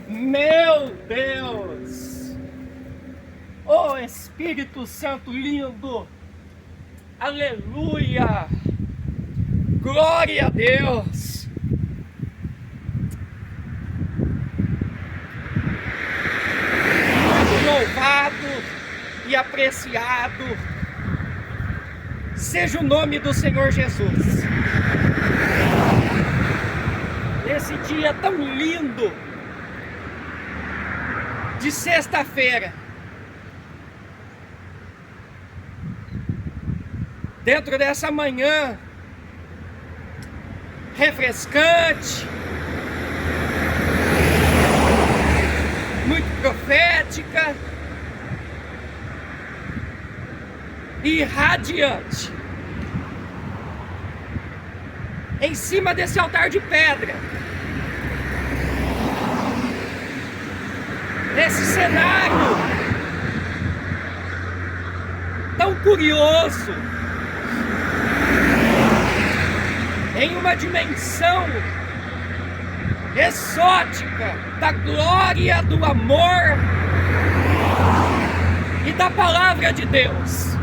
Meu Deus! Oh Espírito Santo lindo! Aleluia! Glória a Deus! Muito louvado e apreciado seja o nome do Senhor Jesus. Nesse dia tão lindo de sexta-feira, dentro dessa manhã refrescante, muito profética e radiante, em cima desse altar de pedra, nesse cenário tão curioso, em uma dimensão exótica da glória, do amor e da palavra de Deus.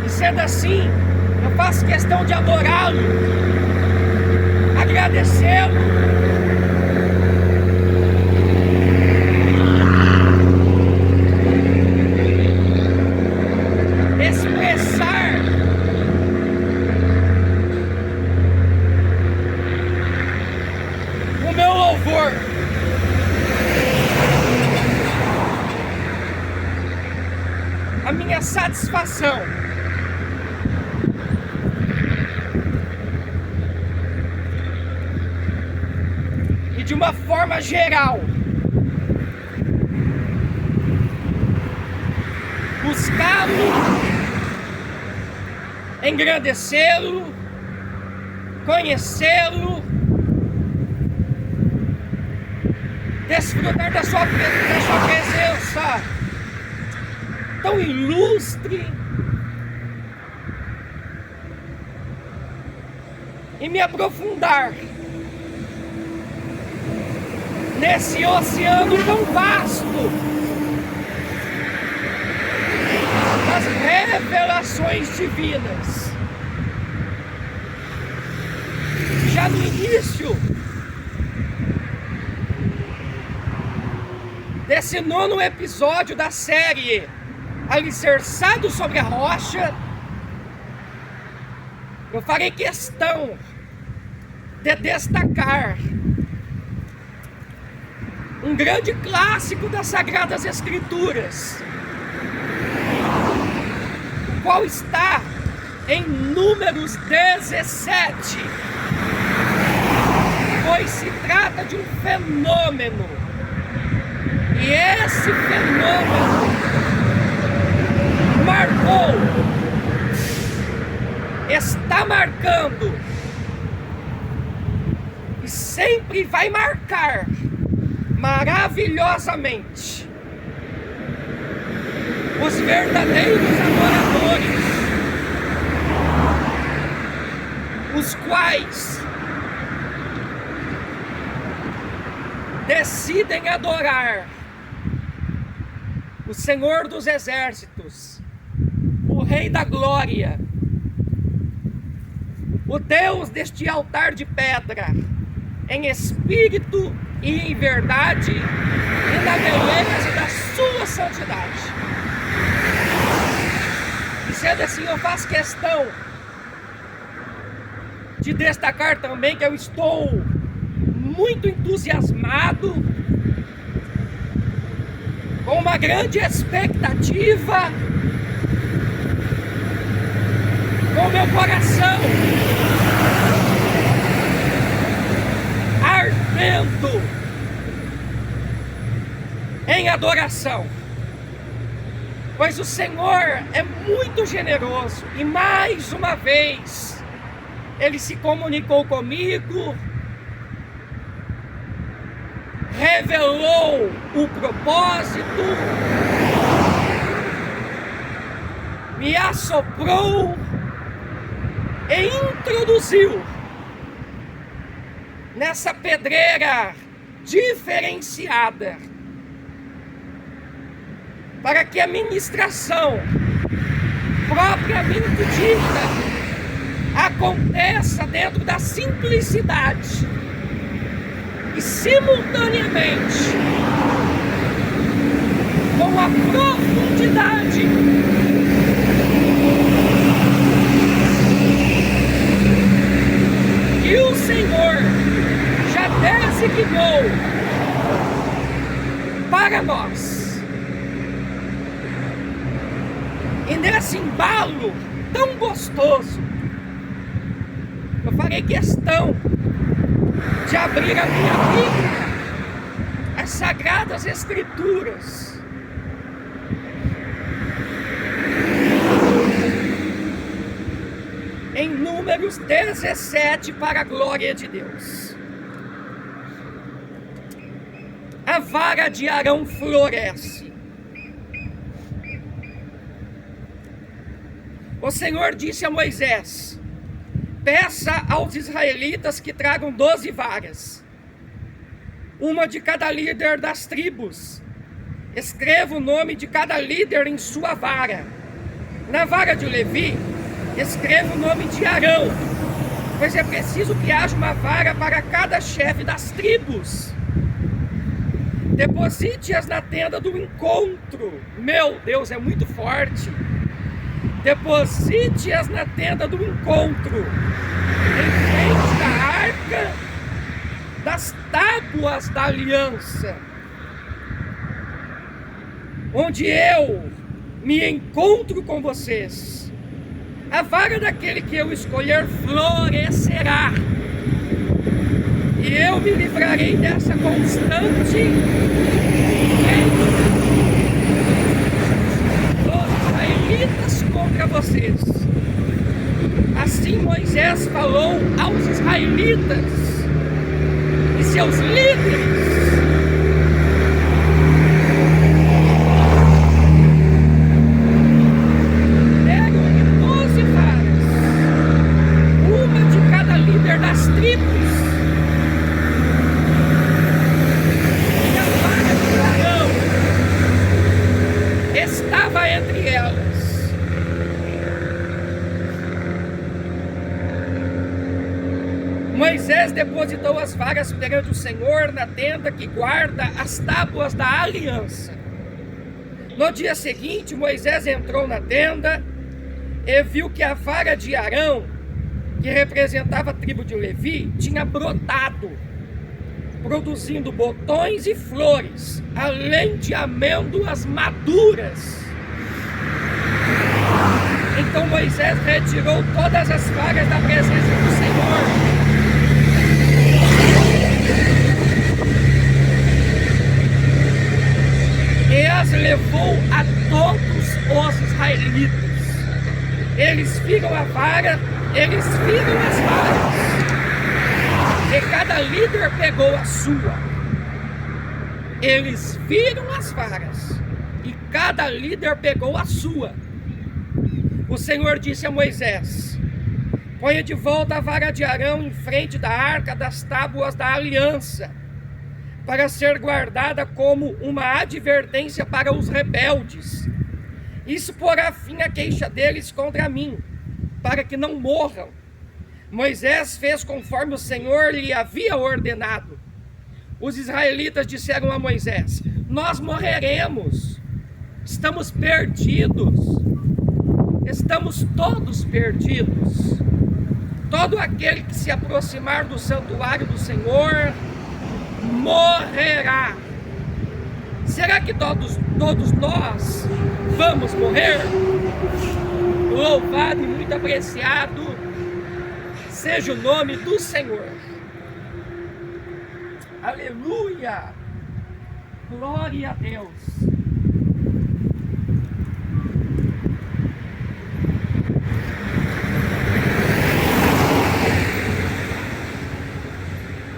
E sendo assim, eu faço questão de adorá-lo, agradecê-lo, expressar o meu louvor, a minha satisfação e, de uma forma geral, buscá-lo, engrandecê-lo, conhecê-lo, desfrutar da sua presença tão ilustre e me aprofundar nesse oceano tão vasto das revelações divinas. Já no início desse 9º episódio da série Alicerçado sobre a Rocha, eu farei questão de destacar um grande clássico das Sagradas Escrituras, o qual está em Números 17, pois se trata de um fenômeno, e esse fenômeno marcou, está marcando e sempre vai marcar maravilhosamente os verdadeiros adoradores, os quais decidem adorar o Senhor dos Exércitos, o Rei da Glória, o Deus deste altar de pedra, em espírito e em verdade, e na beleza da sua santidade. E sendo assim, eu faço questão de destacar também que eu estou muito entusiasmado, com uma grande expectativa, com meu coração ardendo em adoração, pois o Senhor é muito generoso e mais uma vez Ele se comunicou comigo, revelou o propósito, me assoprou e introduziu nessa pedreira diferenciada, para que a ministração propriamente dita aconteça dentro da simplicidade e simultaneamente com a profundidade que o Senhor já designou para nós. E nesse embalo tão gostoso, eu farei questão de abrir a minha Bíblia, as Sagradas Escrituras, em Números 17, para a glória de Deus. A vara de Arão floresce. O Senhor disse a Moisés: peça aos israelitas que tragam 12 varas, uma de cada líder das tribos. Escreva o nome de cada líder em sua vara. Na vara de Levi, escreva o nome de Arão, pois é preciso que haja uma vara para cada chefe das tribos. Deposite-as na tenda do encontro. Meu Deus, é muito forte. Deposite-as na tenda do encontro, em frente da arca das tábuas da aliança, onde eu me encontro com vocês. A vara daquele que eu escolher florescerá, e eu me livrarei dessa constante contra vocês. Assim Moisés falou aos israelitas e seus líderes. Deram-lhe 12 varas, uma de cada líder das tribos, e a vara de Arão estava entre elas. Moisés depositou as varas perante o Senhor na tenda que guarda as tábuas da aliança. No dia seguinte, Moisés entrou na tenda e viu que a vara de Arão, que representava a tribo de Levi, tinha brotado, produzindo botões e flores, além de amêndoas maduras. Então Moisés retirou todas as varas da presença do Senhor e as levou a todos os israelitas. Eles viram a vara, eles viram as varas, e cada líder pegou a sua. Eles viram as varas, e cada líder pegou a sua. O Senhor disse a Moisés: ponha de volta a vara de Arão em frente da arca das tábuas da aliança, para ser guardada como uma advertência para os rebeldes. Isso porá fim à queixa deles contra mim, para que não morram. Moisés fez conforme o Senhor lhe havia ordenado. Os israelitas disseram a Moisés: nós morreremos, estamos perdidos, estamos todos perdidos. Todo aquele que se aproximar do santuário do Senhor morrerá. Será que todos nós vamos morrer? Louvado e muito apreciado seja o nome do Senhor. Aleluia! Glória a Deus!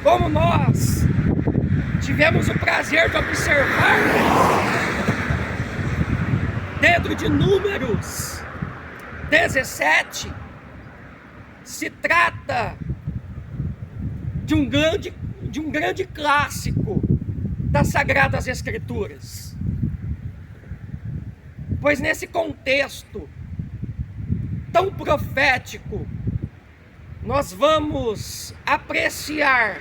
Como nós tivemos o prazer de observar dentro de Números 17, se trata de um grande clássico das Sagradas Escrituras. Pois nesse contexto tão profético, nós vamos apreciar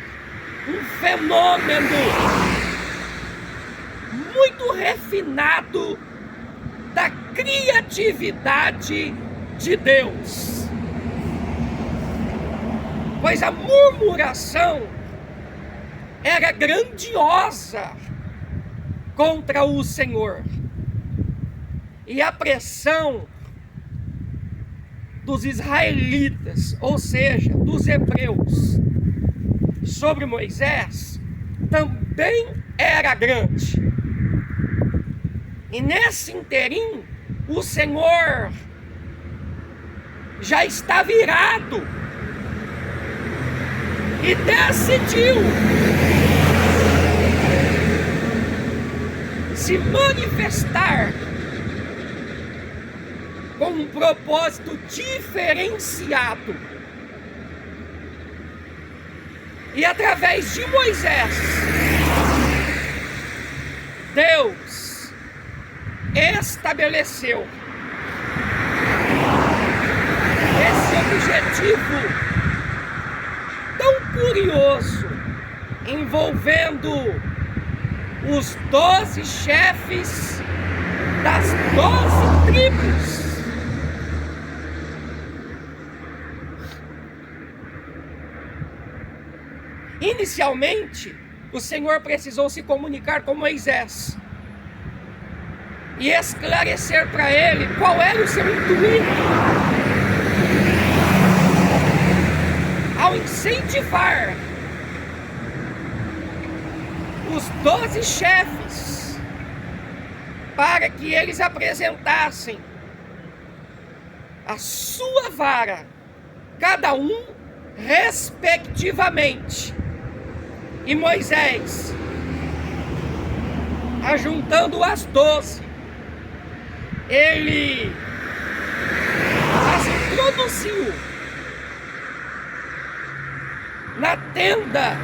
um fenômeno muito refinado da criatividade de Deus. Pois a murmuração era grandiosa contra o Senhor. E a pressão dos israelitas, ou seja, dos hebreus, sobre Moisés, também era grande. E nesse interim, o Senhor já está virado e decidiu se manifestar com um propósito diferenciado. E através de Moisés, Deus estabeleceu esse objetivo tão curioso, envolvendo os 12 chefes das 12 tribos. Inicialmente, o Senhor precisou se comunicar com Moisés e esclarecer para ele qual era o seu intuito ao incentivar os 12 chefes para que eles apresentassem a sua vara, cada um respectivamente. E Moisés, ajuntando as 12, ele as introduziu na tenda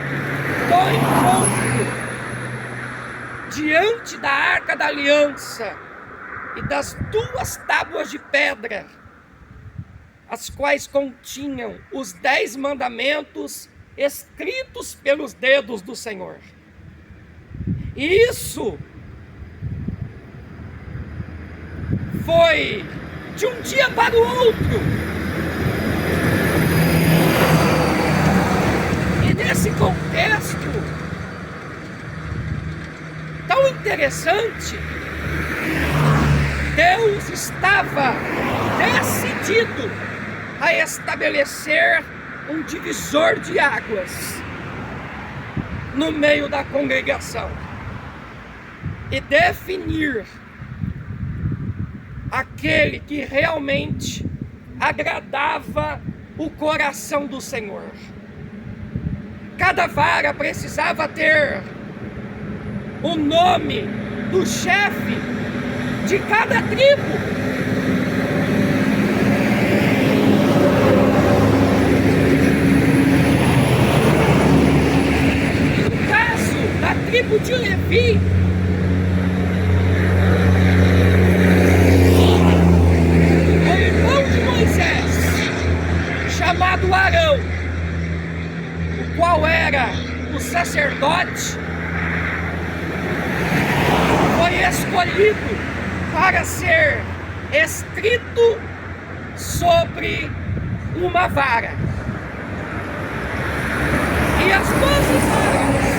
do encontro, diante da Arca da Aliança e das 2 tábuas de pedra, as quais continham os 10 mandamentos escritos pelos dedos do Senhor. E isso foi de um dia para o outro. E nesse contexto tão interessante, Deus estava decidido a estabelecer um divisor de águas no meio da congregação e definir aquele que realmente agradava o coração do Senhor. Cada vara precisava ter o nome do chefe de cada tribo. Tribo de Levi, o irmão de Moisés, chamado Arão, o qual era o sacerdote, foi escolhido para ser escrito sobre uma vara. E as 12 varas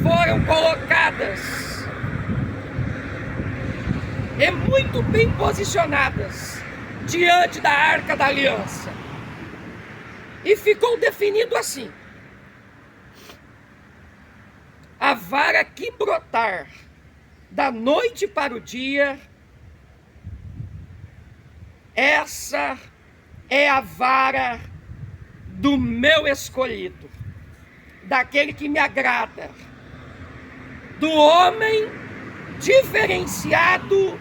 foram colocadas e muito bem posicionadas diante da Arca da Aliança. E ficou definido assim: a vara que brotar da noite para o dia, essa é a vara do meu escolhido, daquele que me agrada, do homem diferenciado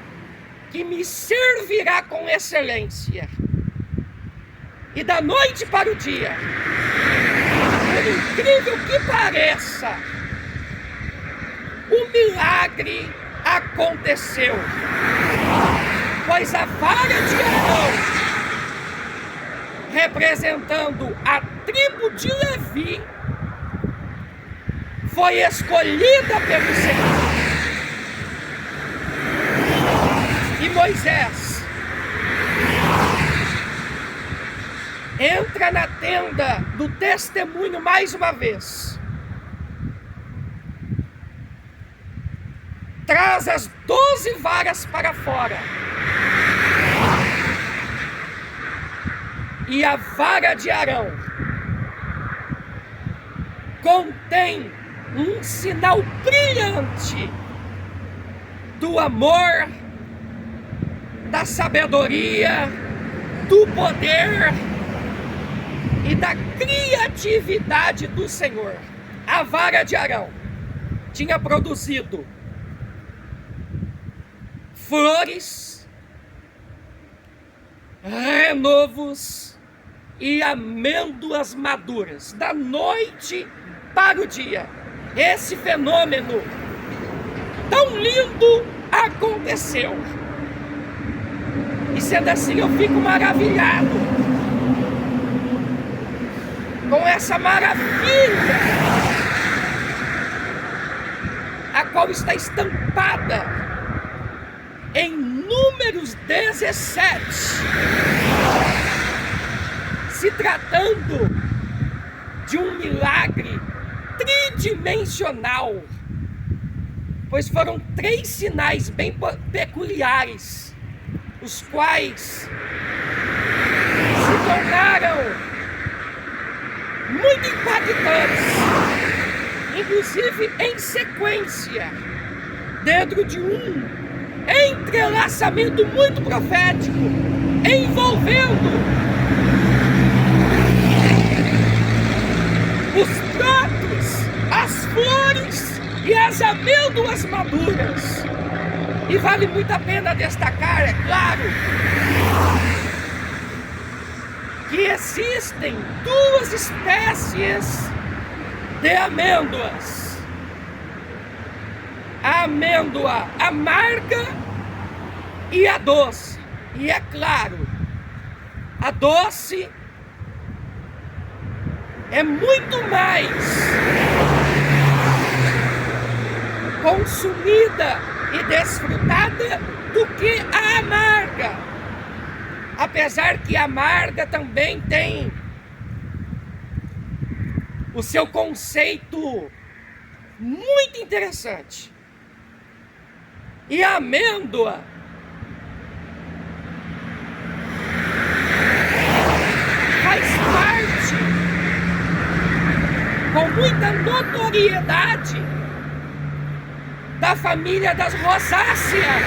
que me servirá com excelência. e da noite para o dia. Por incrível que pareça, o milagre aconteceu, pois a vara de Arão, representando a tribo de Levi, foi escolhida pelo Senhor. E Moisés entra na tenda do testemunho mais uma vez. Traz as 12 varas para fora. E a vara de Arão contém um sinal brilhante do amor, da sabedoria, do poder e da criatividade do Senhor. A vara de Arão tinha produzido flores, renovos e amêndoas maduras, da noite para o dia. Esse fenômeno tão lindo aconteceu. E sendo assim, eu fico maravilhado com essa maravilha, a qual está estampada em Números 17, se tratando de um milagre tridimensional, pois foram 3 sinais bem peculiares, os quais se tornaram muito impactantes, inclusive em sequência, dentro de um entrelaçamento muito profético, envolvendo os brotos, as flores e as amêndoas maduras. E vale muito a pena destacar, é claro, que existem 2 espécies de amêndoas. A amêndoa amarga e a doce. E é claro, a doce é muito mais consumida e desfrutada do que a amarga. Apesar que a amarga também tem o seu conceito muito interessante. E a amêndoa faz parte, com muita notoriedade, da família das rosáceas,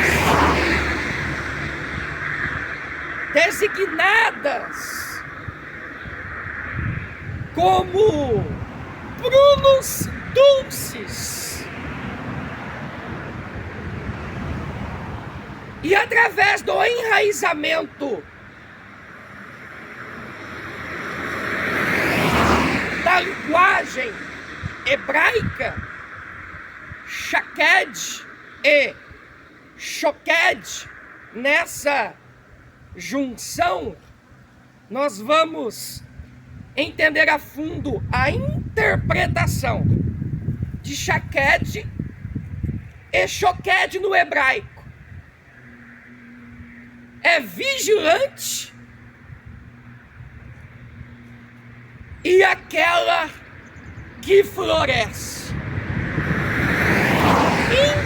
designadas como prunos dulces. E através do enraizamento da linguagem hebraica, Shaked e Shoked, nessa junção, nós vamos entender a fundo a interpretação de Shaked e Shoked no hebraico. É vigilante e aquela que floresce,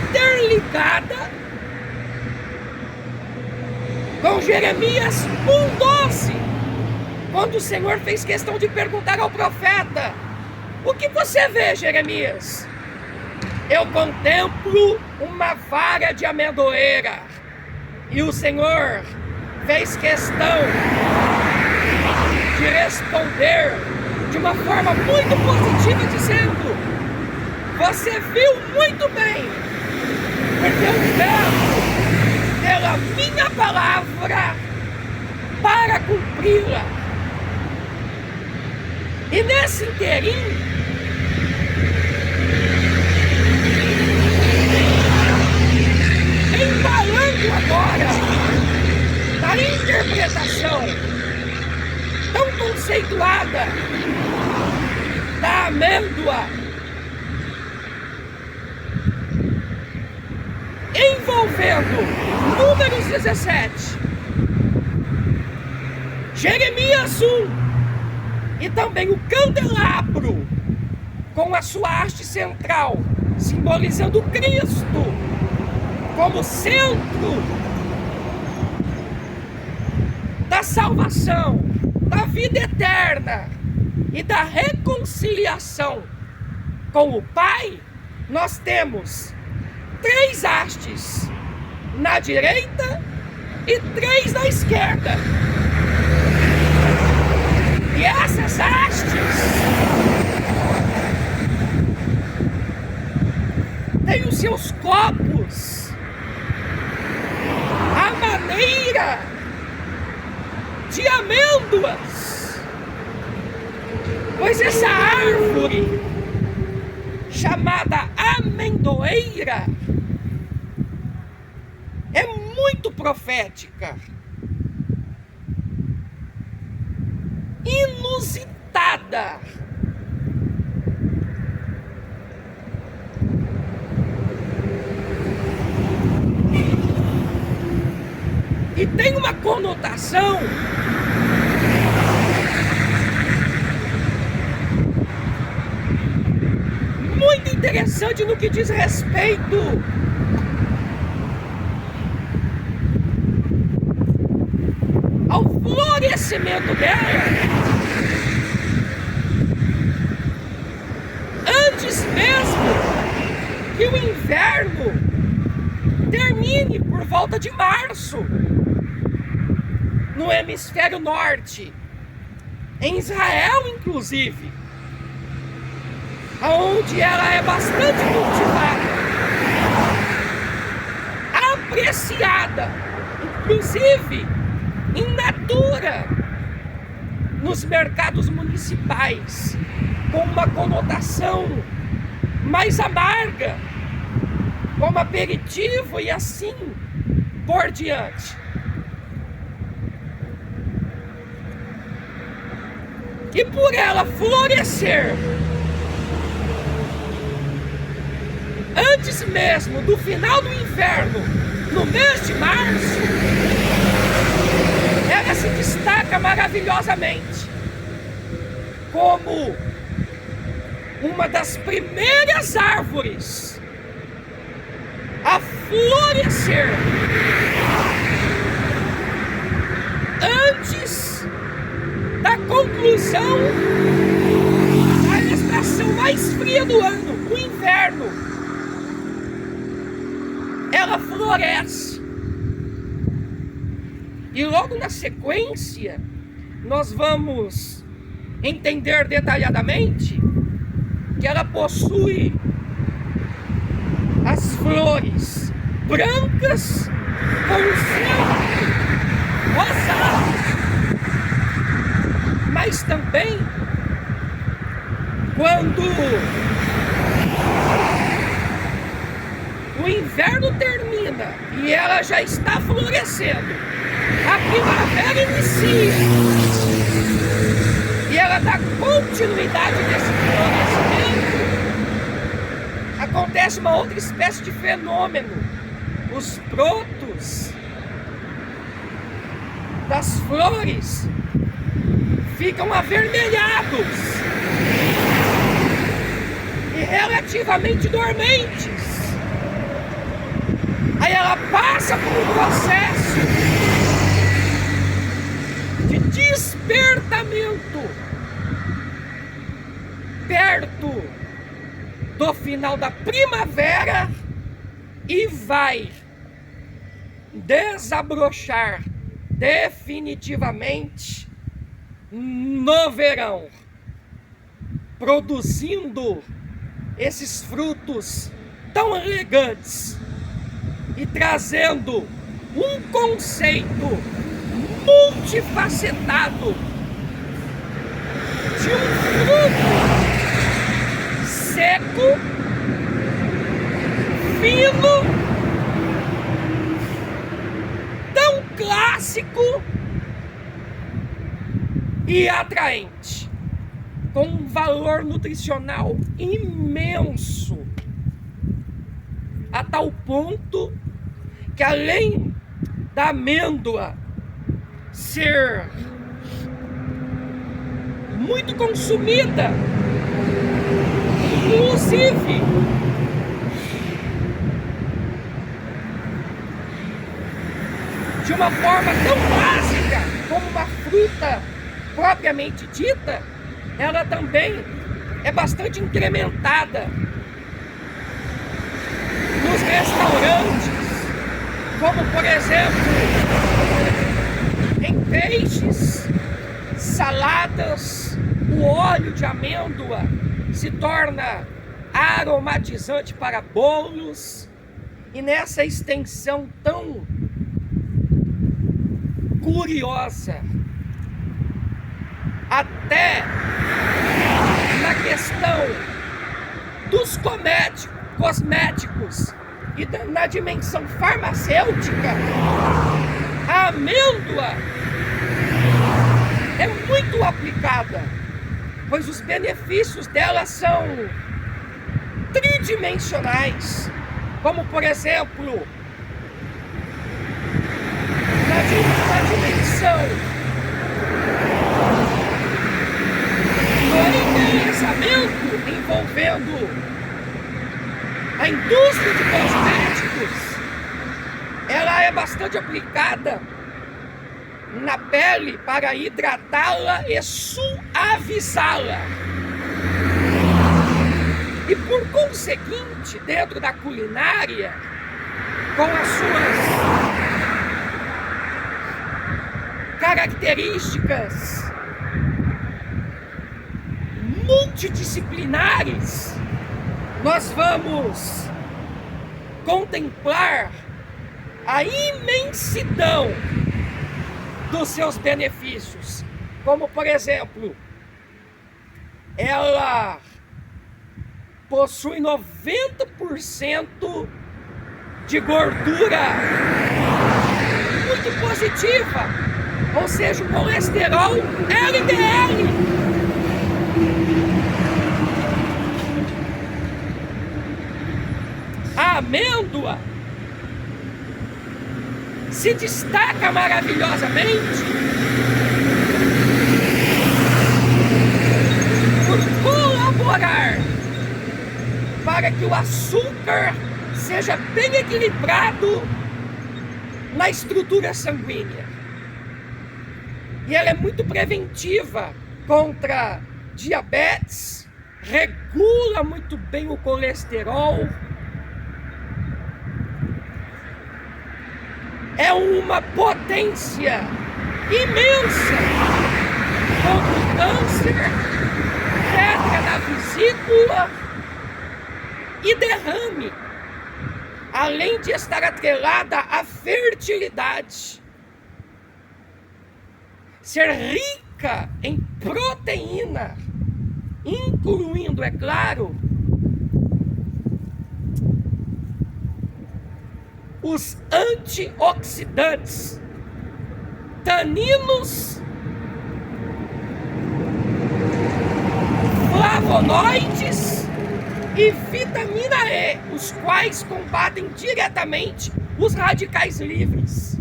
interligada com Jeremias 1:12, quando o Senhor fez questão de perguntar ao profeta: o que você vê, Jeremias? Eu contemplo uma vara de amendoeira. E o Senhor fez questão de responder de uma forma muito positiva, dizendo: você viu muito bem, porque eu velo pela minha palavra para cumpri-la. E nesse inteirinho, embalando agora na interpretação tão conceituada da amêndoa, envolvendo Números 17, Jeremias 1, e também o candelabro com a sua haste central, simbolizando Cristo como centro da salvação, da vida eterna e da reconciliação com o Pai. Nós temos 3 hastes na direita e 3 na esquerda. E essas hastes têm os seus copos à maneira de amêndoas, pois essa árvore chamada amendoeira é muito profética, inusitada, e tem uma conotação muito interessante no que diz respeito ao florescimento dela, antes mesmo que o inverno termine por volta de março, no hemisfério norte, em Israel inclusive, onde ela é bastante cultivada, apreciada, inclusive in natura, nos mercados municipais, com uma conotação mais amarga, como aperitivo e assim por diante. E por ela florescer antes mesmo do final do inverno, no mês de março, ela se destaca maravilhosamente como uma das primeiras árvores a florescer antes da conclusão da estação mais fria do ano, o inverno. Ela floresce. E logo na sequência, nós vamos entender detalhadamente que ela possui as flores brancas com o centro rosado, mas também quando o inverno termina e ela já está florescendo, a primavera inicia e ela dá continuidade nesse florescimento. Acontece uma outra espécie de fenômeno: os brotos das flores ficam avermelhados e relativamente dormentes. Aí ela passa por um processo de despertamento perto do final da primavera e vai desabrochar definitivamente no verão, produzindo esses frutos tão elegantes e trazendo um conceito multifacetado de um e atraente, com um valor nutricional imenso, a tal ponto que, além da amêndoa ser muito consumida, inclusive de uma forma tão básica como uma fruta propriamente dita, ela também é bastante incrementada nos restaurantes, como por exemplo em peixes, saladas. O óleo de amêndoa se torna aromatizante para bolos, e nessa extensão tão curiosa, até na questão dos cosméticos e na dimensão farmacêutica, a amêndoa é muito aplicada, pois os benefícios dela são tridimensionais, como por exemplo, na dimensão do envelhecimento envolvendo a indústria de cosméticos, ela é bastante aplicada na pele para hidratá-la e suavizá-la. E por conseguinte, dentro da culinária, com as suas características multidisciplinares, nós vamos contemplar a imensidão dos seus benefícios, como por exemplo, ela possui 90% de gordura muito positiva, ou seja, o colesterol LDL. A amêndoa se destaca maravilhosamente por colaborar para que o açúcar seja bem equilibrado na estrutura sanguínea. E ela é muito preventiva contra diabetes, regula muito bem o colesterol, é uma potência imensa contra o câncer, pedra na vesícula e derrame, além de estar atrelada à fertilidade, ser rica em proteína, incluindo, é claro, os antioxidantes, taninos, flavonoides e vitamina E, os quais combatem diretamente os radicais livres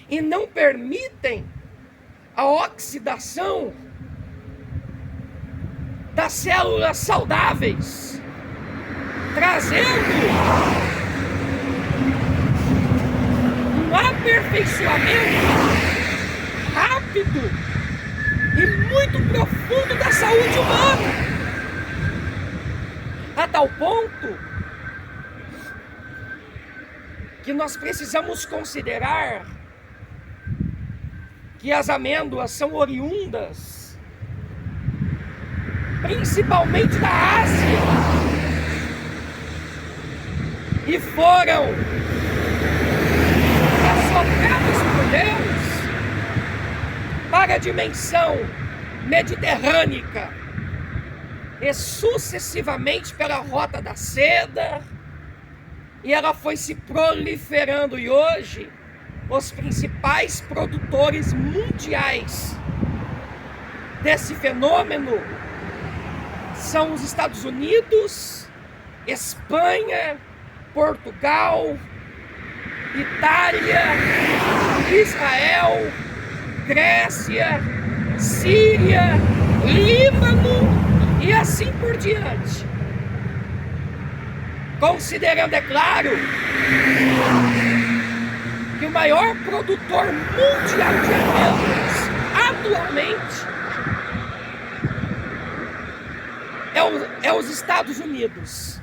e não permitem a oxidação das células saudáveis, trazendo um aperfeiçoamento rápido e muito profundo da saúde humana, a tal ponto que nós precisamos considerar que as amêndoas são oriundas principalmente da Ásia e foram assopradas por Deus para a dimensão mediterrânea e sucessivamente pela Rota da Seda, e ela foi se proliferando, e hoje os principais produtores mundiais desse fenômeno são os Estados Unidos, Espanha, Portugal, Itália, Israel, Grécia, Síria, Líbano e assim por diante. Considerando, é claro, que o maior produtor mundial de amêndoas atualmente é os Estados Unidos,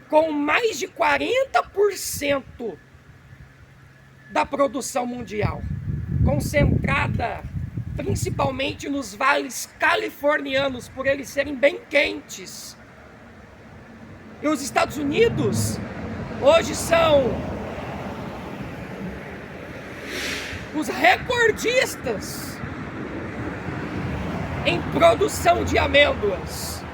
com mais de 40% da produção mundial, concentrada principalmente nos vales californianos, por eles serem bem quentes. E os Estados Unidos hoje são os recordistas em produção de amêndoas,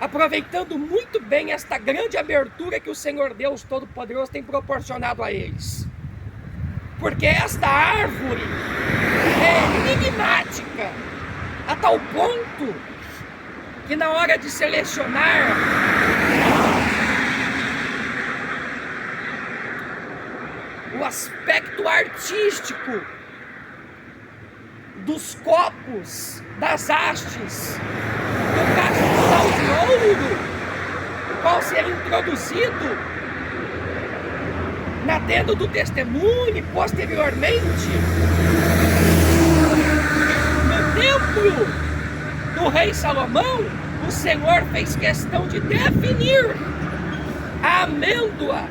aproveitando muito bem esta grande abertura que o Senhor Deus Todo-Poderoso tem proporcionado a eles. Porque esta árvore é enigmática a tal ponto que na hora de selecionar o aspecto artístico dos copos, das hastes, do cristal de ouro, o qual será introduzido na tenda do testemunho e posteriormente no templo do rei Salomão, o Senhor fez questão de definir a amêndoa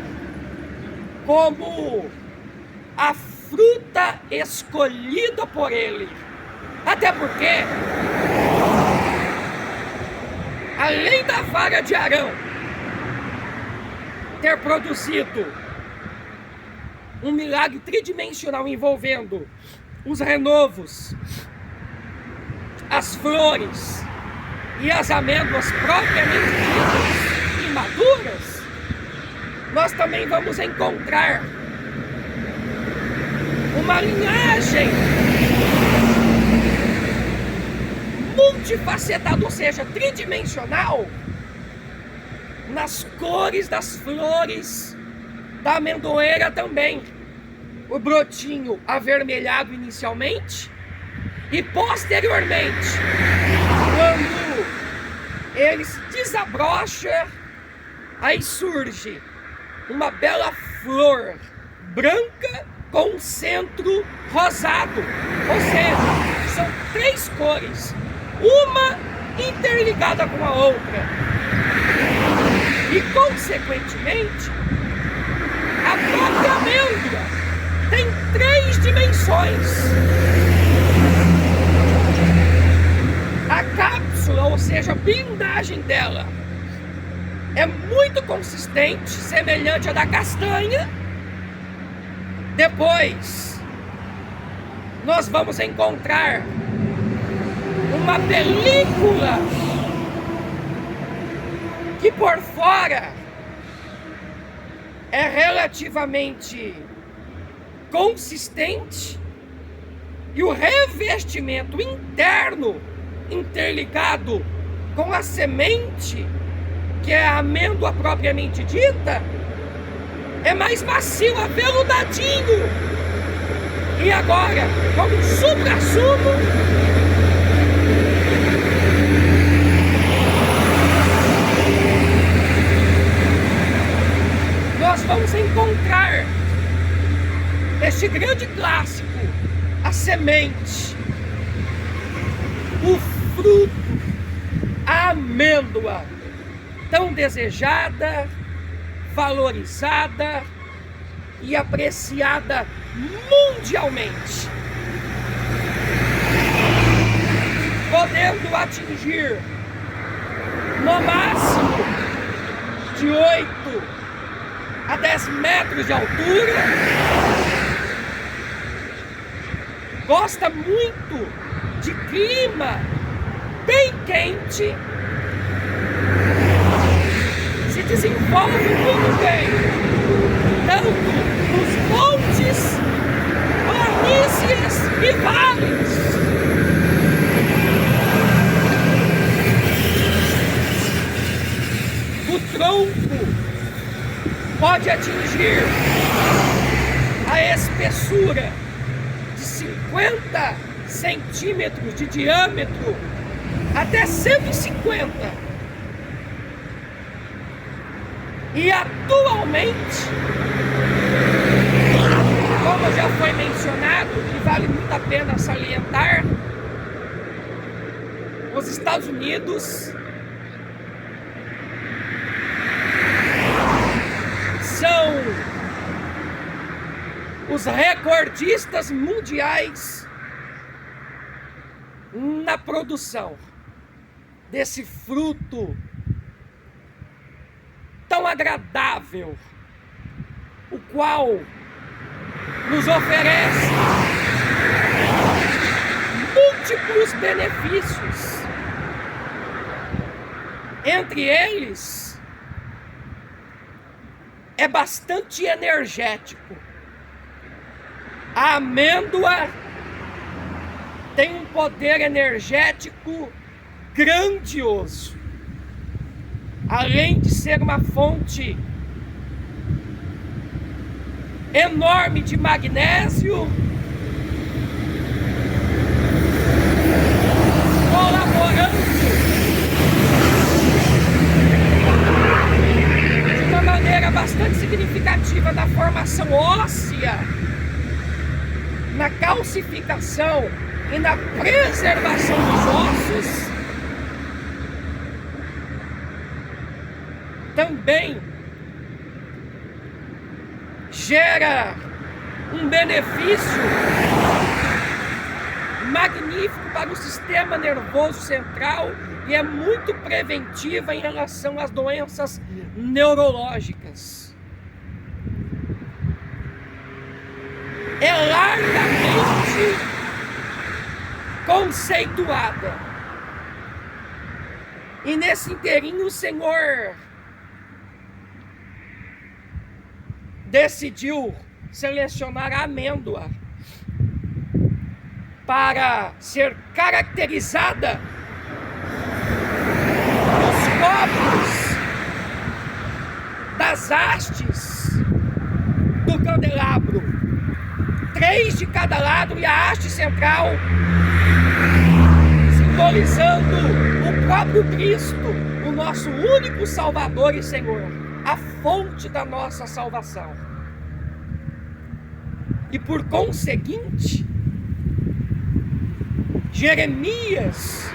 como a fruta escolhida por ele. Até porque, além da vara de Arão ter produzido um milagre tridimensional envolvendo os renovos, as flores e as amêndoas propriamente ditas imaduras, nós também vamos encontrar uma linhagem multifacetada, ou seja, tridimensional, nas cores das flores da amendoeira também. O brotinho avermelhado inicialmente e posteriormente, quando ele se desabrocha, aí surge uma bela flor branca com um centro rosado, ou seja, são três cores, uma interligada com a outra, e consequentemente a própria amêndoa tem três dimensões. A cápsula, ou seja, a blindagem dela, é muito consistente, semelhante à da castanha. Depois, nós vamos encontrar uma película que por fora é relativamente consistente e o revestimento interno interligado com a semente, que é a amêndoa propriamente dita, é mais macio, aveludadinho. E agora, como supra-sumo, nós vamos encontrar este grande clássico, a semente, o fruto, a amêndoa, tão desejada, valorizada e apreciada mundialmente, podendo atingir no máximo de 8 a 10 metros de altura. Gosta muito de clima bem quente, se desenvolve muito bem habitando os montes, planícies e vales. O tronco pode atingir a espessura de 50 centímetros de diâmetro até 150. E atualmente, como já foi mencionado, e vale muito a pena salientar, os Estados Unidos são os recordistas mundiais na produção desse fruto tão agradável, o qual nos oferece múltiplos benefícios. Entre eles, é bastante energético. A amêndoa tem um poder energético grandioso. Além de ser uma fonte enorme de magnésio, colaborando de uma maneira bastante significativa na formação óssea, na calcificação e na preservação dos ossos, também gera um benefício magnífico para o sistema nervoso central e é muito preventiva em relação às doenças neurológicas. É largamente conceituada. E nesse inteirinho o Senhor decidiu selecionar a amêndoa para ser caracterizada nos copos das hastes do candelabro, 3 de cada lado e a haste central simbolizando o próprio Cristo, o nosso único Salvador e Senhor, a fonte da nossa salvação. E por conseguinte, Jeremias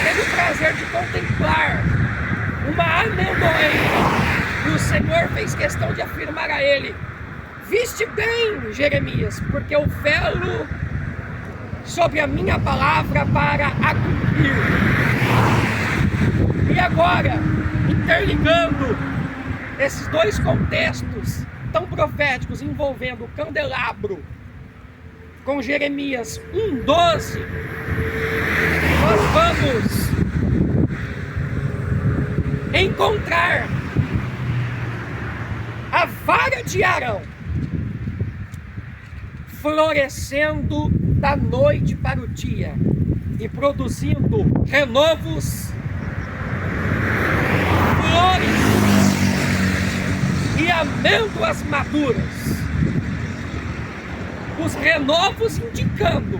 teve o prazer de contemplar uma amendoeira, e o Senhor fez questão de afirmar a ele: viste bem, Jeremias, porque eu velo sobre a minha palavra para a cumprir. E agora, interligando esses dois contextos tão proféticos envolvendo o candelabro com Jeremias 1:12, nós vamos encontrar a vara de Arão florescendo da noite para o dia e produzindo renovos, flores e amêndoas maduras. Os renovos indicando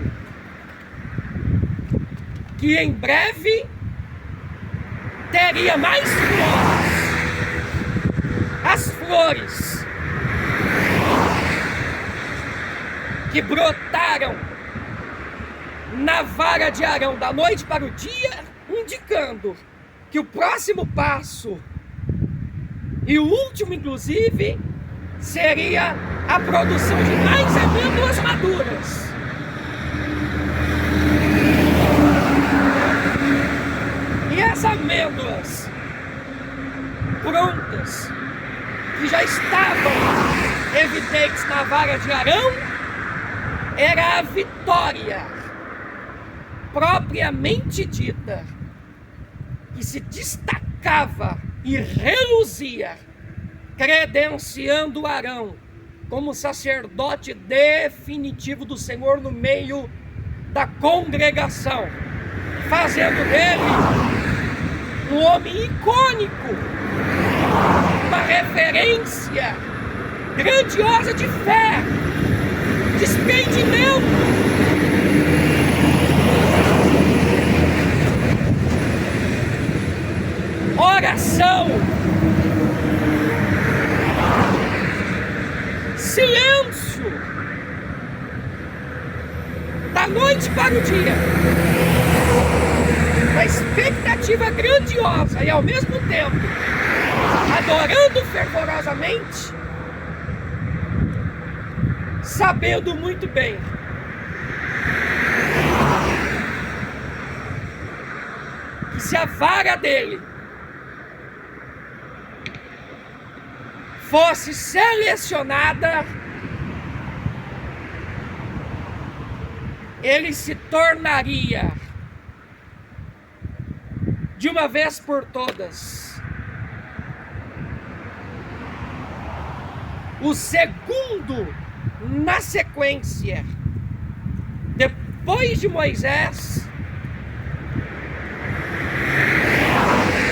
que em breve teria mais flores. As flores que brotaram na vara de Arão da noite para o dia, indicando que o próximo passo e o último, inclusive, seria a produção de mais amêndoas maduras. E as amêndoas prontas, que já estavam evidentes na vara de Arão, era a vitória propriamente dita, que se destacava e reluzia credenciando Arão como sacerdote definitivo do Senhor no meio da congregação, fazendo dele um homem icônico, uma referência grandiosa de fé, desprendimento. Oração, silêncio, da noite para o dia, uma expectativa grandiosa e ao mesmo tempo adorando fervorosamente, sabendo muito bem que se a vara dele fosse selecionada, ele se tornaria, de uma vez por todas, o segundo na sequência, depois de Moisés,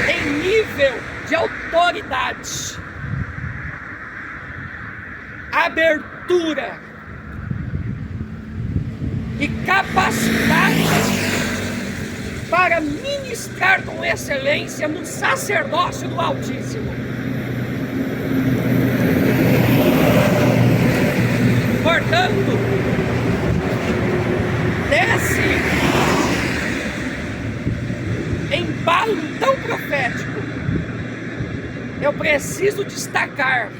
em nível de autoridade, abertura e capacidade para ministrar com excelência no sacerdócio do Altíssimo. Portanto, nesse embalo tão profético, eu preciso destacar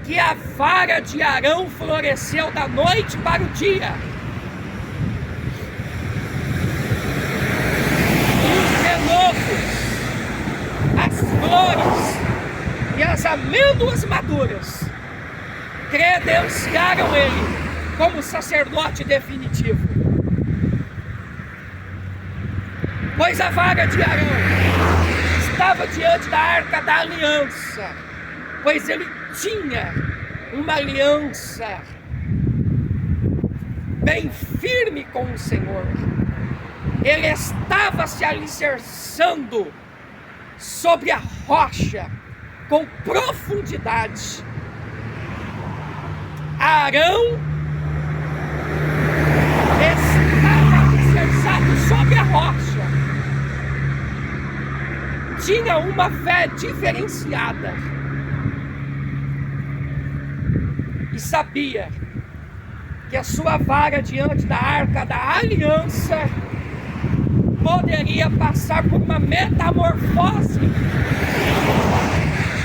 que a vara de Arão floresceu da noite para o dia. E os renovos, as flores e as amêndoas maduras credenciaram ele como sacerdote definitivo. Pois a vara de Arão estava diante da arca da aliança, pois ele tinha uma aliança bem firme com o Senhor. Ele estava se alicerçando sobre a rocha com profundidade. Arão estava alicerçado sobre a rocha. Tinha uma fé diferenciada. E sabia que a sua vara diante da arca da aliança poderia passar por uma metamorfose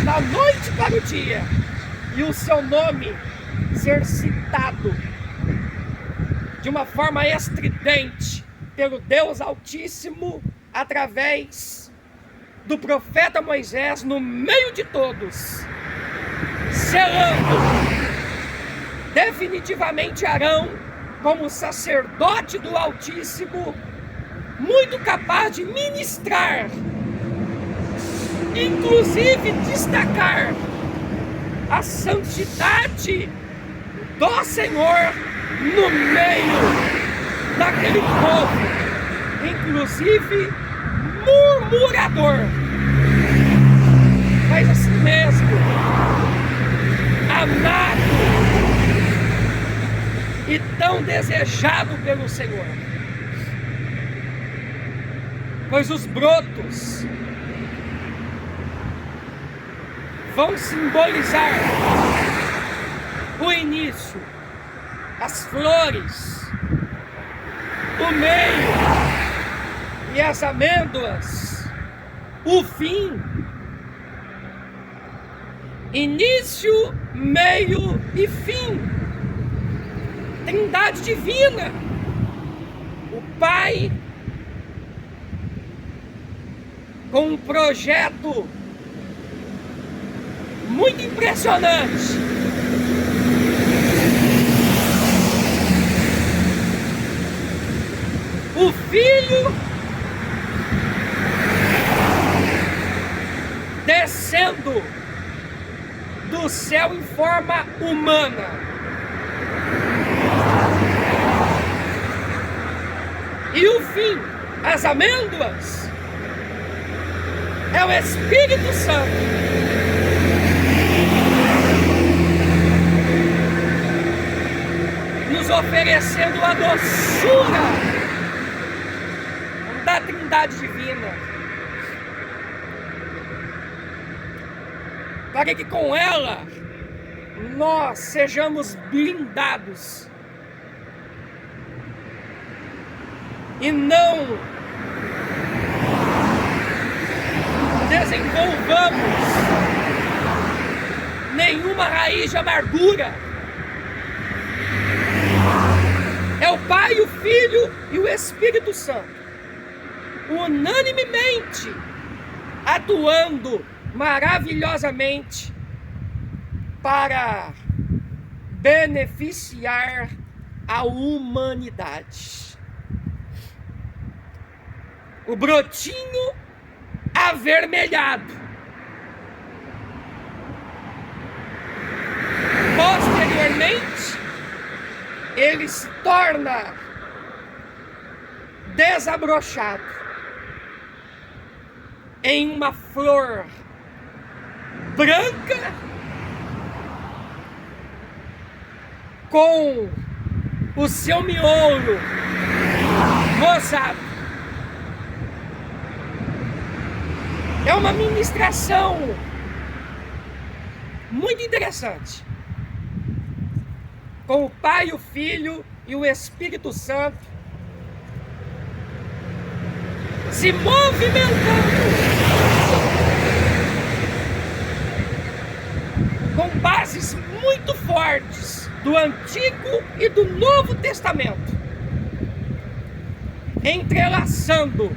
da noite para o dia e o seu nome ser citado de uma forma estridente pelo Deus Altíssimo através do profeta Moisés no meio de todos, selando definitivamente Arão como sacerdote do Altíssimo, muito capaz de ministrar, inclusive destacar a santidade do Senhor no meio daquele povo, inclusive murmurador, mas assim mesmo, amado e tão desejado pelo Senhor. Pois os brotos vão simbolizar o início, as flores, o meio e as amêndoas, o fim. Início, meio e fim. Trindade divina. O Pai, com um projeto muito impressionante, o Filho descendo humana. E o fim, as amêndoas, é o Espírito Santo. Nos oferecendo a doçura da Trindade Divina, para que com ela nós sejamos blindados e não desenvolvamos nenhuma raiz de amargura. É o Pai, o Filho e o Espírito Santo, unanimemente atuando maravilhosamente para beneficiar a humanidade. O brotinho avermelhado, posteriormente ele se torna desabrochado em uma flor branca com o seu miolo rosado. É uma ministração muito interessante, com o Pai, o Filho e o Espírito Santo se movimentando com bases muito fortes do Antigo e do Novo Testamento, entrelaçando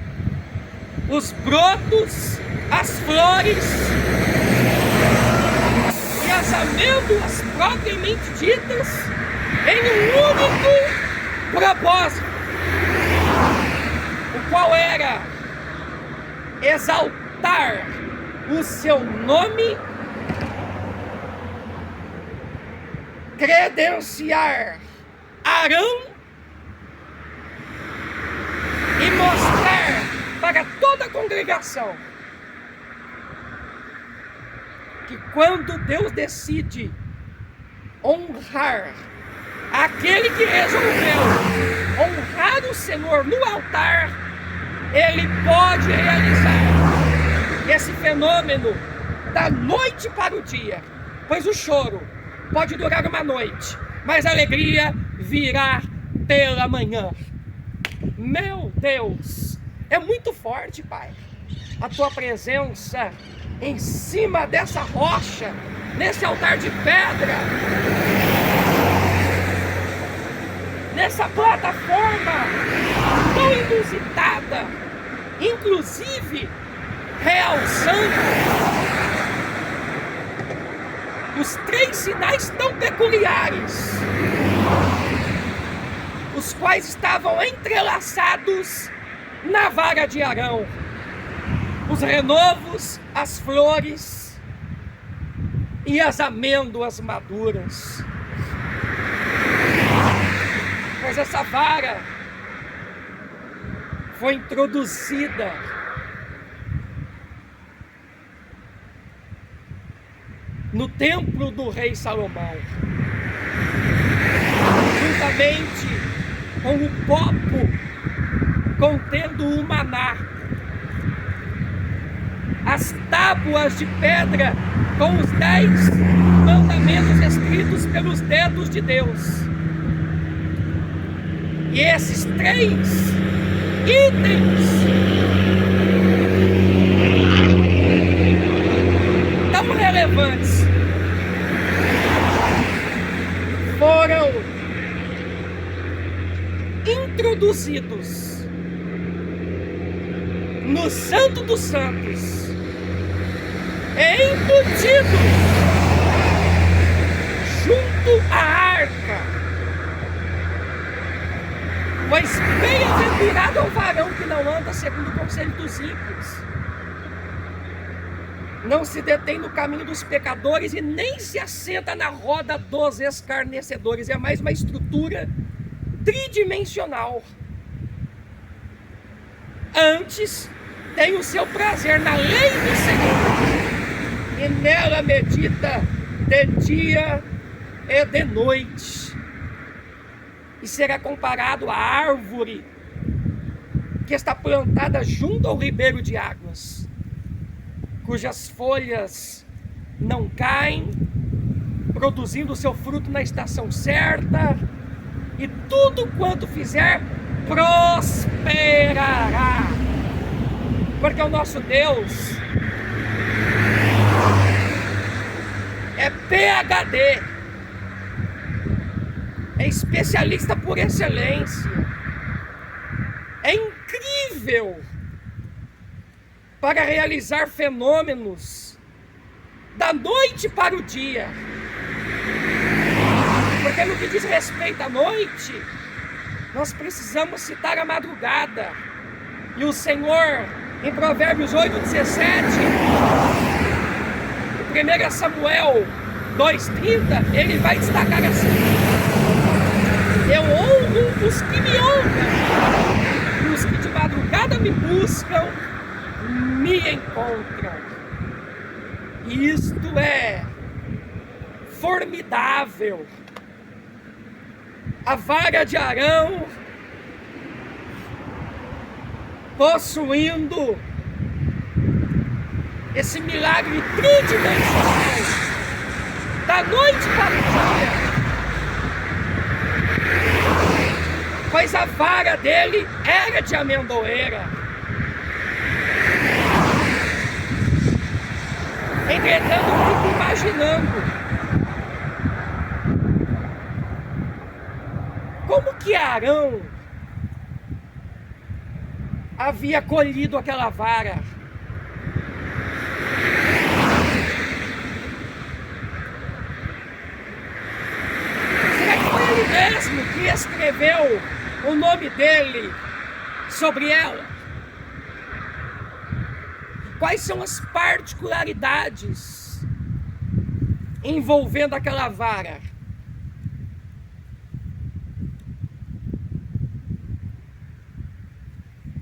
os brotos, as flores e as amêndoas propriamente ditas em um único propósito, o qual era exaltar o seu nome, credenciar Arão e mostrar para toda a congregação que quando Deus decide honrar aquele que resolveu honrar o Senhor no altar, Ele pode realizar esse fenômeno da noite para o dia, pois o choro pode durar uma noite, mas a alegria virá pela manhã. Meu Deus, é muito forte, Pai, a Tua presença em cima dessa rocha, nesse altar de pedra, nessa plataforma tão inusitada, inclusive realçando os 3 sinais tão peculiares, os quais estavam entrelaçados na vara de Arão: os renovos, as flores e as amêndoas maduras. Pois essa vara foi introduzida no templo do rei Salomão, juntamente com o copo contendo o maná, as tábuas de pedra com os 10 mandamentos escritos pelos dedos de Deus. E esses 3 itens tão relevantes foram introduzidos no Santo dos Santos e embutidos junto à arca. Pois bem-aventurado é o varão que não anda segundo o conselho dos ímpios, não se detém no caminho dos pecadores e nem se assenta na roda dos escarnecedores. É mais uma estrutura tridimensional. Antes, tem o seu prazer na lei do Senhor, e nela medita de dia e de noite. E será comparado à árvore que está plantada junto ao ribeiro de águas, cujas folhas não caem, produzindo o seu fruto na estação certa, e tudo quanto fizer prosperará. Porque o nosso Deus é PhD, é especialista por excelência, é incrível para realizar fenômenos da noite para o dia. Porque no que diz respeito à noite, nós precisamos citar a madrugada. E o Senhor, em Provérbios 8:17, 1 Samuel 2:30, ele vai destacar assim: eu honro os que me honram, e os que de madrugada me buscam, me encontram. E isto é formidável. A vara de Arão possuindo esse milagre tridimensional da noite para o dia, pois a vara dele era de amendoeira. Entretanto, eu fico imaginando como que Arão havia colhido aquela vara. Será que foi ele mesmo que escreveu o nome dele sobre ela? Quais são as particularidades envolvendo aquela vara?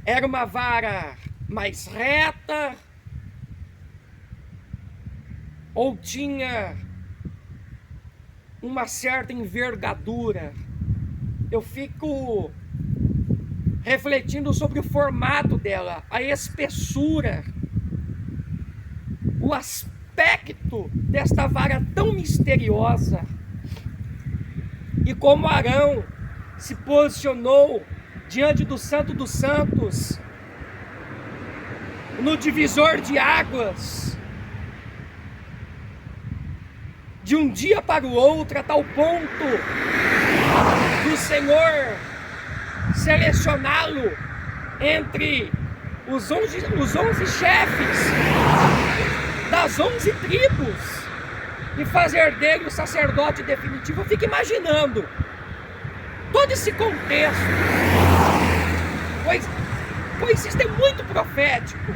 Era uma vara mais reta? Ou tinha uma certa envergadura? Eu fico refletindo sobre o formato dela, a espessura, o aspecto desta vara tão misteriosa. E como Arão se posicionou diante do Santo dos Santos, no divisor de águas, de um dia para o outro, a tal ponto do Senhor selecioná-lo entre os 11 chefes das 11 tribos e fazer dele o sacerdote definitivo. Eu fico imaginando todo esse contexto, pois isso é muito profético,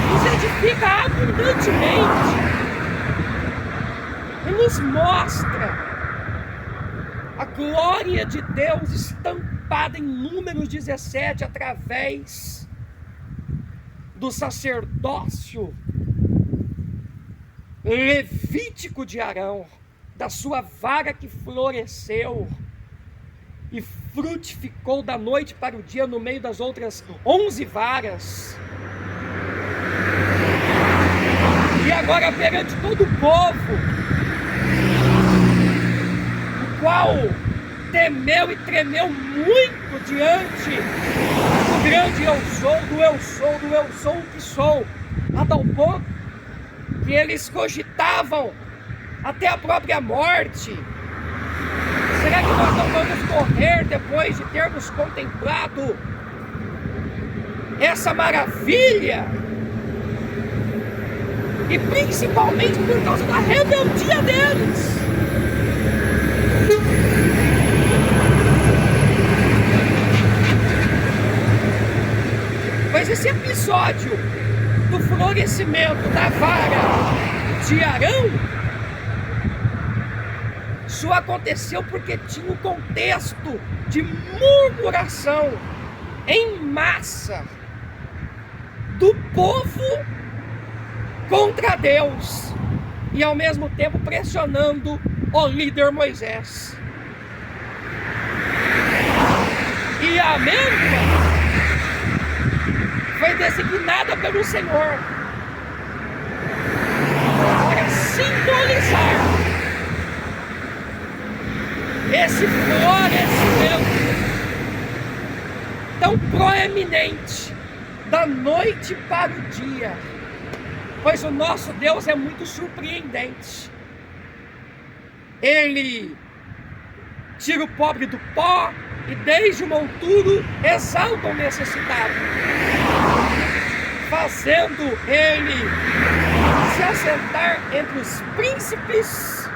nos edifica abundantemente e nos mostra a glória de Deus estampada em Números 17 através do sacerdócio levítico de Arão, da sua vara que floresceu e frutificou da noite para o dia no meio das outras 11 varas. E agora perante todo o povo, o qual temeu e tremeu muito diante do grande eu sou, do eu sou, do eu sou o que sou, a tal ponto que eles cogitavam até a própria morte. Será que nós não vamos morrer depois de termos contemplado essa maravilha? E principalmente por causa da rebeldia deles. Mas esse episódio do florescimento da vara de Arão, isso aconteceu porque tinha um contexto de murmuração em massa do povo contra Deus e ao mesmo tempo pressionando o líder Moisés. E a amêndoa foi designada pelo Senhor para simbolizar esse florescimento tão proeminente da noite para o dia, pois o nosso Deus é muito surpreendente. Ele tira o pobre do pó e desde o monturo exalta o necessitado, fazendo ele se assentar entre os príncipes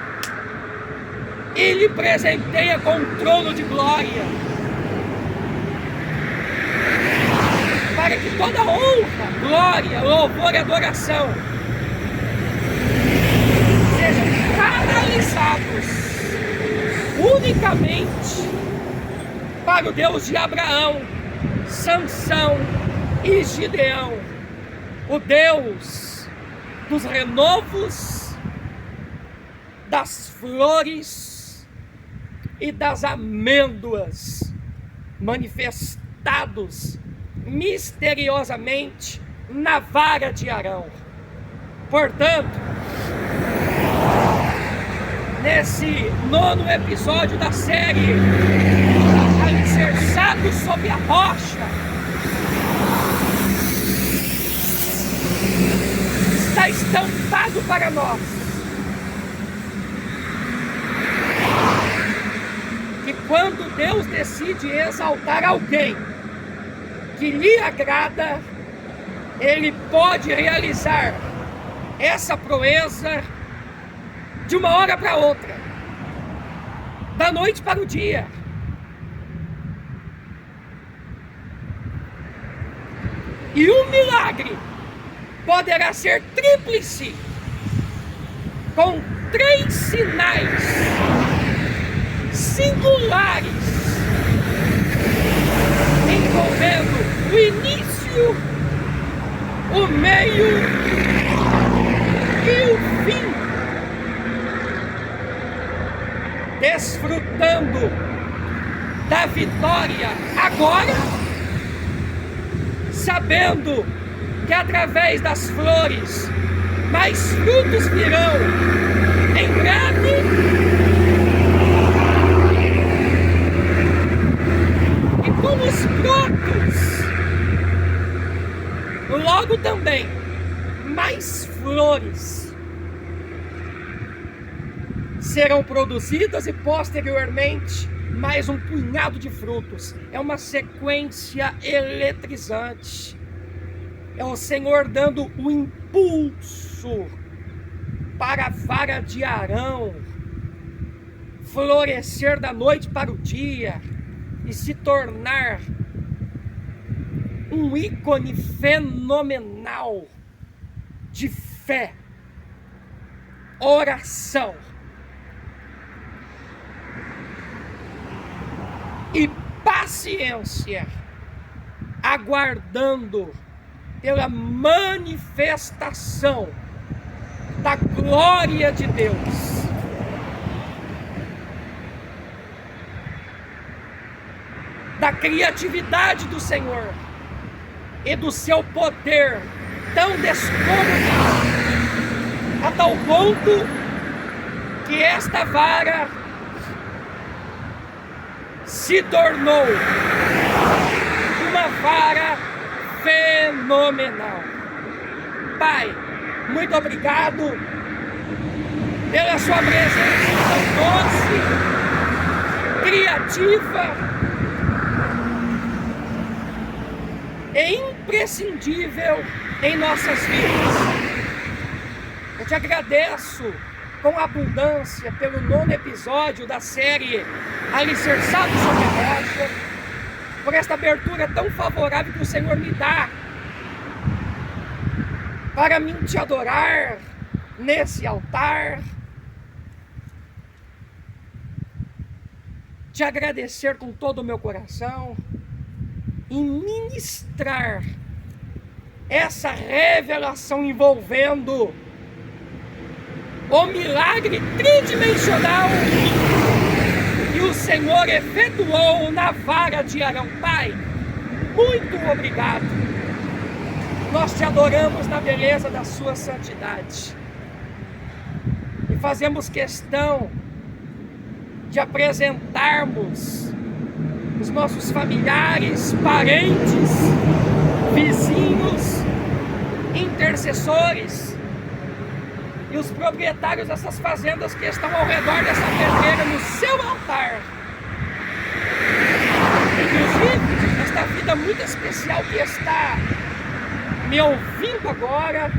e lhe presenteia com um trono de glória, para que toda honra, glória, louvor e adoração sejam canalizados unicamente para o Deus de Abraão, Sansão e Gideão, o Deus dos renovos, das flores e das amêndoas, manifestados misteriosamente na vara de Arão. Portanto, nesse 9º episódio da série Alicerçado sob a rocha, está estampado para nós que quando Deus decide exaltar alguém que lhe agrada, Ele pode realizar essa proeza de uma hora para outra, da noite para o dia. E um milagre poderá ser tríplice, com 3 sinais singulares, envolvendo o início, o meio e o fim, desfrutando da vitória agora, sabendo que através das flores mais frutos virão em breve, e com os brotos logo também mais flores serão produzidas e posteriormente mais um punhado de frutos. É uma sequência eletrizante. É o Senhor dando o impulso para a vara de Arão florescer da noite para o dia e se tornar um ícone fenomenal de fé, oração e paciência, aguardando pela manifestação da glória de Deus. Da criatividade do Senhor e do seu poder tão descomunal, a tal ponto que esta vara se tornou uma vara fenomenal. Pai, muito obrigado pela sua presença tão doce, criativa e imprescindível em nossas vidas. Eu te agradeço com abundância pelo 9º episódio da série Alicerçado sobre a rocha, por esta abertura tão favorável que o Senhor me dá para mim te adorar nesse altar, te agradecer com todo o meu coração e ministrar essa revelação envolvendo o milagre tridimensional que o Senhor efetuou na vara de Arão. Pai, muito obrigado. Nós te adoramos na beleza da sua santidade e fazemos questão de apresentarmos os nossos familiares, parentes, vizinhos, intercessores e os proprietários dessas fazendas que estão ao redor dessa pedreira no seu altar. Inclusive, esta vida muito especial que está me ouvindo agora,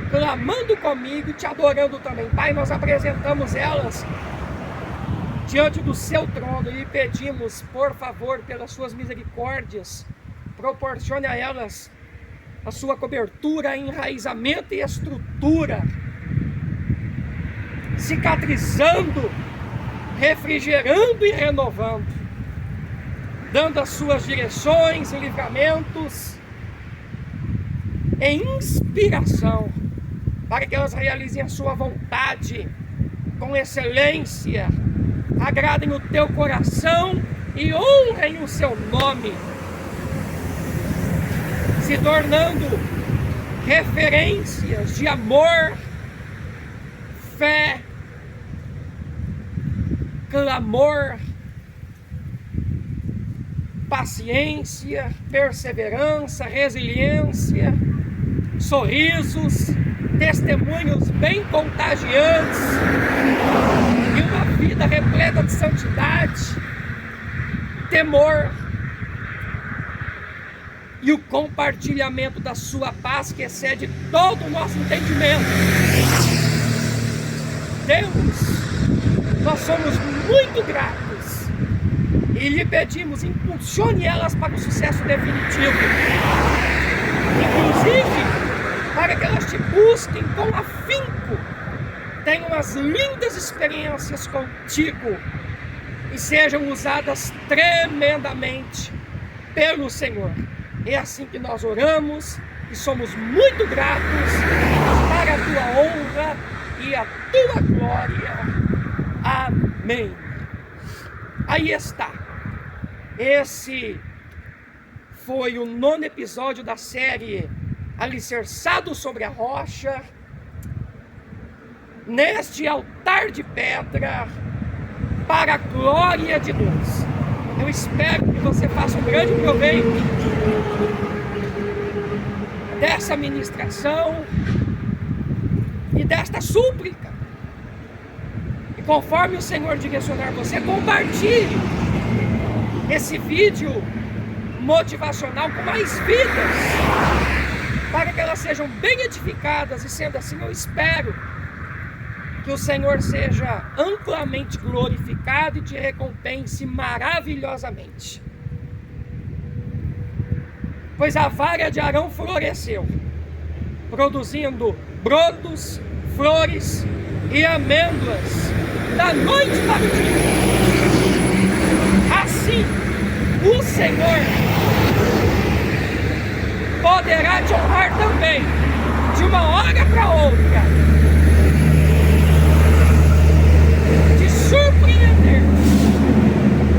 clamando comigo, te adorando também. Pai, nós apresentamos elas diante do seu trono e pedimos, por favor, pelas suas misericórdias, proporcione a elas a sua cobertura, enraizamento e estrutura, cicatrizando, refrigerando e renovando, dando as suas direções e livramentos e inspiração, para que elas realizem a sua vontade com excelência, agradem o teu coração e honrem o seu nome, se tornando referências de amor, fé, clamor, paciência, perseverança, resiliência, sorrisos, testemunhos bem contagiantes e uma vida repleta de santidade, temor e o compartilhamento da sua paz que excede todo o nosso entendimento. Deus, nós somos muito gratos e lhe pedimos, impulsione elas para o sucesso definitivo, inclusive para que elas te busquem com afinco, tenham as lindas experiências contigo e sejam usadas tremendamente pelo Senhor. É assim que nós oramos e somos muito gratos para a tua honra e a tua glória. Amém. Aí está. Esse foi o 9º episódio da série Alicerçado sobre a Rocha, neste altar de pedra, para a glória de Deus. Eu espero que você faça um grande proveito dessa ministração e desta súplica. E conforme o Senhor direcionar você, compartilhe esse vídeo motivacional com mais vidas, para que elas sejam bem edificadas. E sendo assim, eu espero que o Senhor seja amplamente glorificado e te recompense maravilhosamente. Pois a vara de Arão floresceu, produzindo brotos, flores e amêndoas da noite para o dia. Assim, o Senhor poderá te honrar também, de uma hora para outra, te surpreender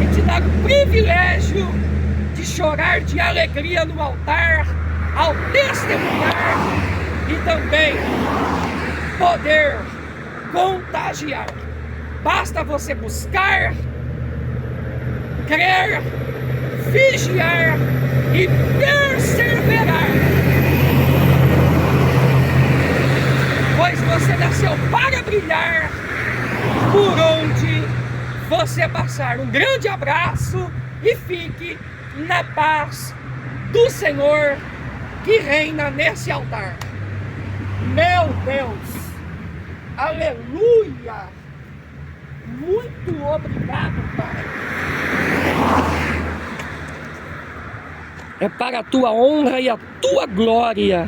e te dar o privilégio de chorar de alegria no altar, ao testemunhar e também poder contagiar. Basta você buscar, crer, vigiar e perseverar, pois você nasceu para brilhar por onde você passar. Um grande abraço e fique na paz do Senhor que reina nesse altar. Meu Deus, aleluia, muito obrigado, Pai. É para a tua honra e a tua glória.